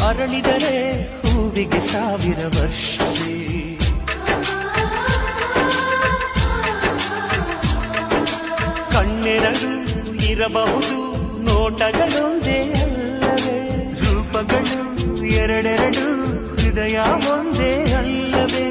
ಅರಳಿದರೆ ಹೂವಿಗೆ 1000 ವರ್ಷವೇ. ಕಣ್ಣೆರಡು ಇರಬಹುದು, ನೋಟಗಳೊಂದೇ ಅಲ್ಲವೇ? ರೂಪಗಳು ಎರಡೆರಡು, ಹೃದಯ ಒಂದೇ ಅಲ್ಲವೇ?